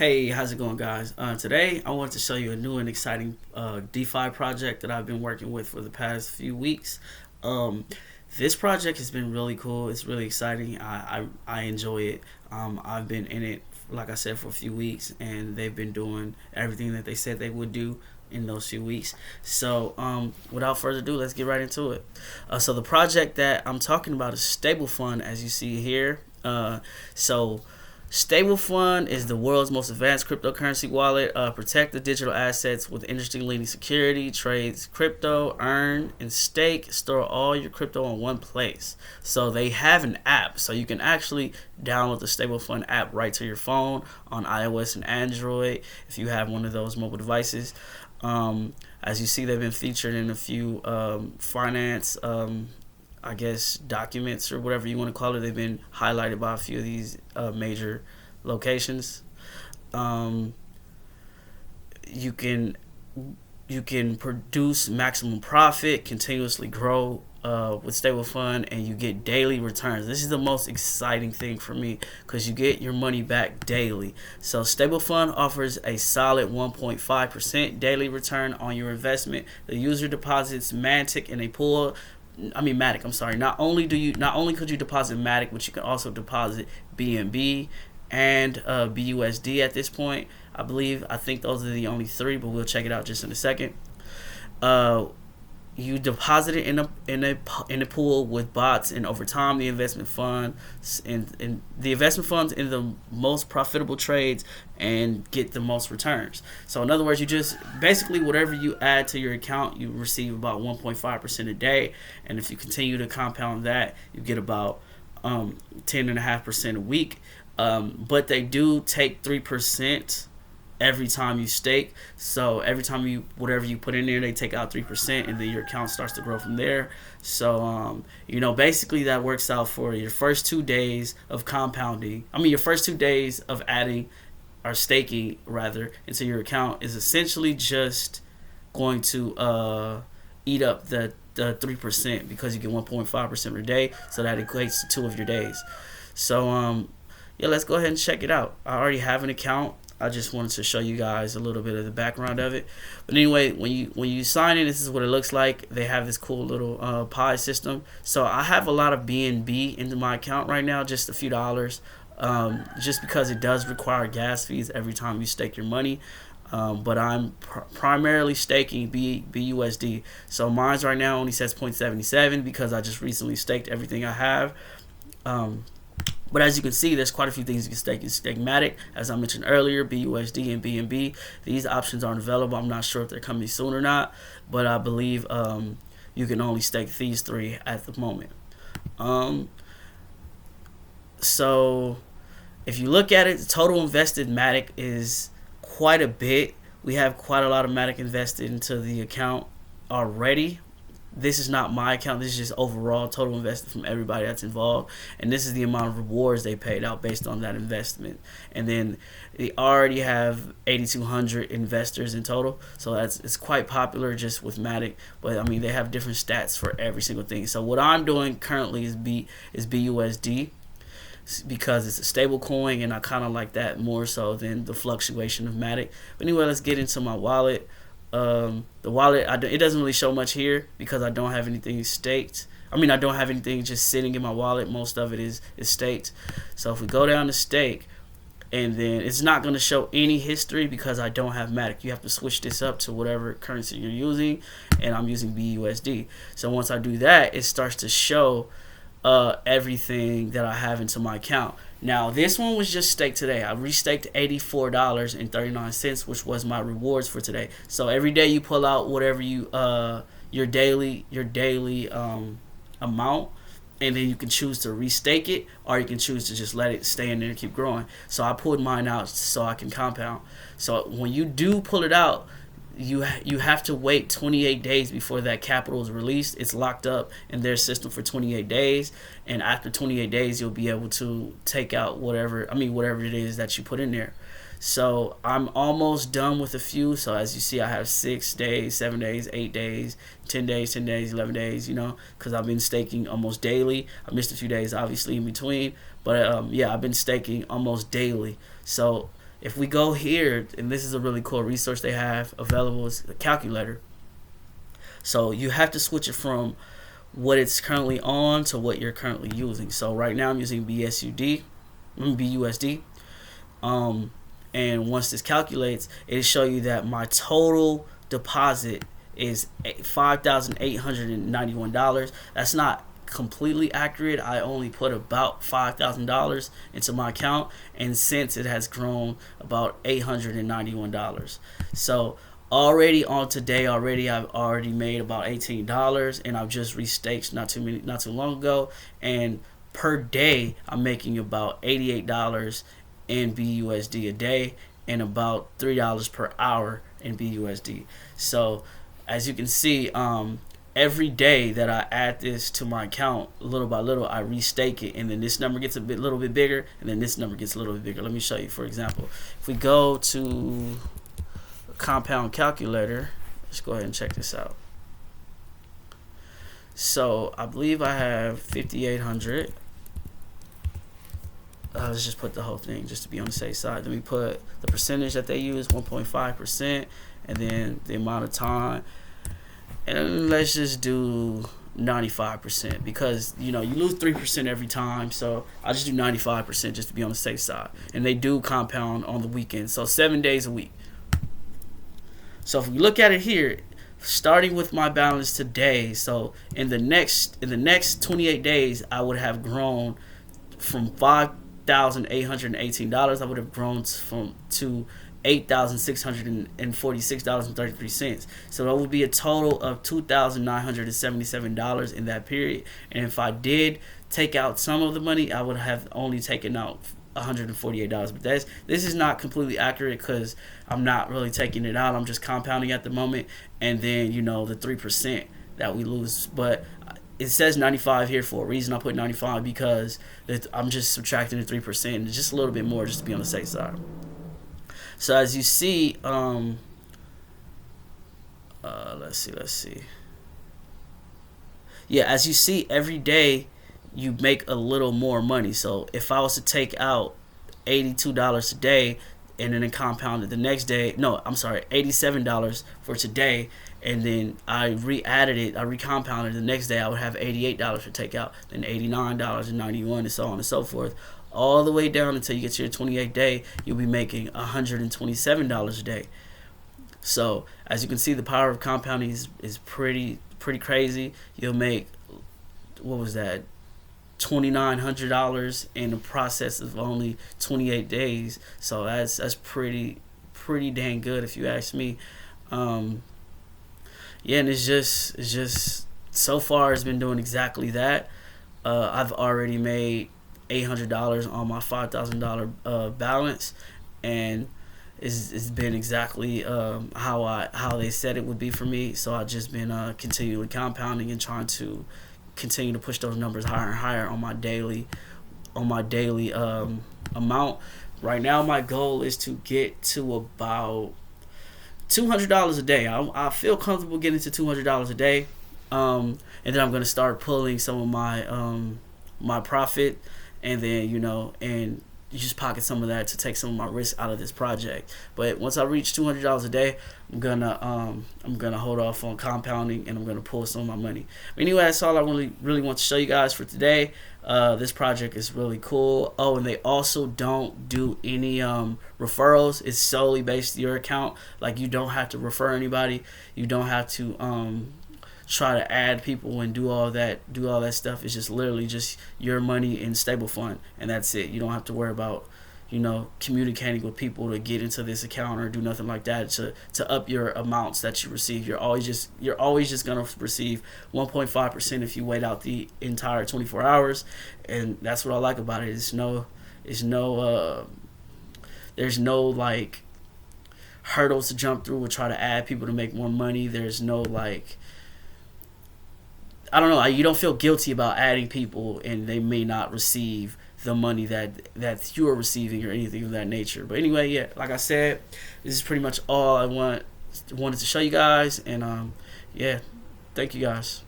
Hey, how's it going, guys? Today, I wanted to show you a new and exciting DeFi project that I've been working with for the past few weeks. Um, this project has been really cool. It's really exciting. I enjoy it. I've been in it, like I said, for a few weeks, and they've been doing everything that they said they would do in those few weeks. So, without further ado, let's get right into it. So, the project that I'm talking about is Stablefund, as you see here. So Stablefund is the world's most advanced cryptocurrency wallet. Protect the digital assets with industry-leading security. Trades crypto, earn, and stake. Store all your crypto in one place. So they have an app, so you can actually download the Stablefund app right to your phone on iOS and Android if you have one of those mobile devices. As you see, they've been featured in a few finance I guess documents or whatever you want to call it. They've been highlighted by a few of these major locations. Um, you can produce maximum profit, continuously grow with Stablefund, and you get daily returns. This is the most exciting thing for me because you get your money back daily. So Stablefund offers a solid 1.5% daily return on your investment. The user deposits Mantic in a pool. Matic. I'm sorry. Not only could you deposit Matic, but you can also deposit BNB and BUSD at this point. I think those are the only three, but we'll check it out just in a second. You deposit it in a pool with bots, and over time the investment funds in the most profitable trades and get the most returns. So in other words, you just basically whatever you add to your account, you receive about 1.5% a day, and if you continue to compound that, you get about 10.5% a week. But they do take 3% every time you stake. So every time whatever you put in there, they take out 3%, and then your account starts to grow from there. So basically that works out for your first 2 days of compounding. Your first 2 days of adding or staking rather into your account is essentially just going to eat up the 3% because you get 1.5% a day. So that equates to 2 of your days. So let's go ahead and check it out. I already have an account. I just wanted to show you guys a little bit of the background of it. But anyway, when you sign in, this is what it looks like. They have this cool little pie system. So I have a lot of BNB into my account right now, just a few dollars, just because it does require gas fees every time you stake your money. But I'm primarily staking BUSD. So mine's right now only says 0.77 because I just recently staked everything I have. But as you can see, there's quite a few things you can stake. You can stake Matic, as I mentioned earlier, BUSD and BNB. These options aren't available. I'm not sure if they're coming soon or not, but I believe you can only stake these three at the moment. So if you look at it, the total invested Matic is quite a bit. We have quite a lot of Matic invested into the account already. This is not my account. This is just overall total invested from everybody that's involved, and this is the amount of rewards they paid out based on that investment. And then they already have 8,200 investors in total, so it's quite popular just with Matic. But they have different stats for every single thing. So what I'm doing currently is BUSD because it's a stable coin, and I kind of like that more so than the fluctuation of Matic. But anyway, let's get into my wallet. The wallet, it doesn't really show much here because I don't have anything staked. I don't have anything just sitting in my wallet. Most of it is staked. So if we go down to stake, and then it's not going to show any history because I don't have Matic. You have to switch this up to whatever currency you're using, and I'm using BUSD. So once I do that, it starts to show everything that I have into my account. Now this one was just staked today. I restaked $84.39, which was my rewards for today. So every day you pull out whatever your daily amount, and then you can choose to restake it, or you can choose to just let it stay in there and keep growing. So I pulled mine out so I can compound. So when you do pull it out, you have to wait 28 days before that capital is released. It's locked up in their system for 28 days, and after 28 days you'll be able to take out whatever it is that you put in there. So I'm almost done with a few. So as you see, I have 6 days, 7 days, 8 days, 10 days, 11 days, because I've been staking almost daily. I missed a few days obviously in between, but I've been staking almost daily. So if we go here, and this is a really cool resource they have available, is a calculator. So you have to switch it from what it's currently on to what you're currently using. So right now I'm using BUSD. And once this calculates, it'll show you that my total deposit is $5,891. That's not completely accurate. I only put about $5,000 into my account, and since it has grown about $891. So already on today, I've already made about $18, and I've just restaked not too long ago, and per day I'm making about $88 in BUSD a day, and about $3 per hour in BUSD. So as you can see, every day that I add this to my account, little by little, I restake it, and then this number gets little bit bigger, and then this number gets a little bit bigger. Let me show you. For example, if we go to a compound calculator, let's go ahead and check this out. So I believe I have 5,800. Let's just put the whole thing just to be on the safe side. Then we put the percentage that they use, 1.5%, and then the amount of time. And let's just do 95%, because you lose 3% every time. So I'll just do 95% just to be on the safe side. And they do compound on the weekend, so 7 days a week. So if we look at it here, starting with my balance today, so in the next 28 days, I would have grown from $5,818. I would have grown to $8,646.33. So that would be a total of $2,977 in that period. And if I did take out some of the money, I would have only taken out $148. But this is not completely accurate, because I'm not really taking it out. I'm just compounding at the moment, and then the 3% that we lose. But it says 95 here for a reason. I put 95 because I'm just subtracting the 3%, just a little bit more, just to be on the safe side. So as you see, let's see. Yeah, as you see, every day you make a little more money. So if I was to take out $82 today, and then compound it the next day, $87 for today, and then I re-added it, I recompounded it the next day, I would have $88 to take out, then $89.91, and so on and so forth, all the way down until you get to your 28th day. You'll be making $127 a day. So as you can see, the power of compounding is pretty crazy. You'll make, what was that, $2,900 in the process of only 28 days. So that's pretty dang good, if you ask me. And it's just so far it's been doing exactly that. I've already made $800 on my $5,000 balance, and it's been exactly how they said it would be for me. So I've just been continually compounding and trying to continue to push those numbers higher and higher on my daily amount. Right now my goal is to get to about $200 a day. I feel comfortable getting to $200 a day, and then I'm going to start pulling some of my profit, and then and you just pocket some of that to take some of my risk out of this project. But once I reach $200 a day, I'm gonna hold off on compounding, and I'm gonna pull some of my money. But anyway, that's all I really want to show you guys for today. This project is really cool. Oh, and they also don't do any referrals. It's solely based on your account. Like, you don't have to refer anybody. You don't have to try to add people and do all that stuff. It's just literally just your money in Stablefund, and that's it. You don't have to worry about communicating with people to get into this account or do nothing like that to up your amounts that you receive. You're always just gonna receive 1.5% if you wait out the entire 24 hours, and that's what I like about it. There's no like hurdles to jump through or try to add people to make more money. There's no like, I don't know, you don't feel guilty about adding people and they may not receive the money that you are receiving or anything of that nature. But anyway, yeah, like I said, this is pretty much all I wanted to show you guys, and yeah, thank you guys.